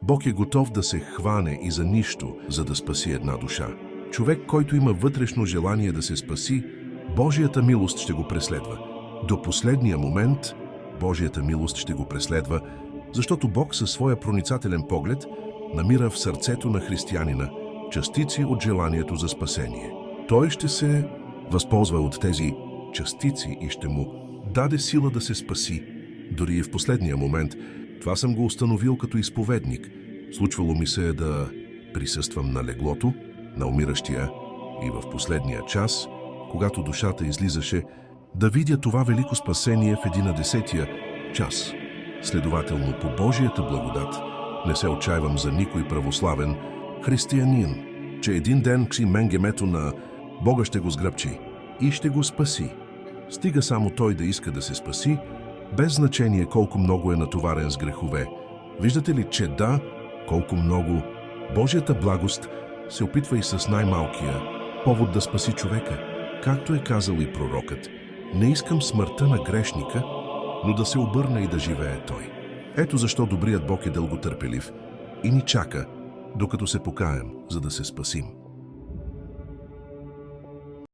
Бог е готов да се хване и за нищо, за да спаси една душа. Човек, който има вътрешно желание да се спаси, Божията милост ще го преследва. До последния момент Божията милост ще го преследва, защото Бог със своя проницателен поглед намира в сърцето на християнина частици от желанието за спасение. Той ще се възползва от тези частици и ще му даде сила да се спаси. Дори и в последния момент. Това съм го установил като изповедник. Случвало ми се да присъствам на леглото, на умиращия и в последния час, когато душата излизаше, да видя това велико спасение в 11-тия час. Следователно, по Божията благодат, не се отчаивам за никой православен християнин, че един ден менгемето на Бога ще го сграбчи и ще го спаси. Стига само той да иска да се спаси, без значение колко много е натоварен с грехове. Виждате ли, че да, колко много Божията благост се опитва и с най-малкия повод да спаси човека. Както е казал и пророкът, не искам смъртта на грешника, но да се обърне и да живее той. Ето защо добрият Бог е дълготърпелив и ни чака, докато се покаем, за да се спасим.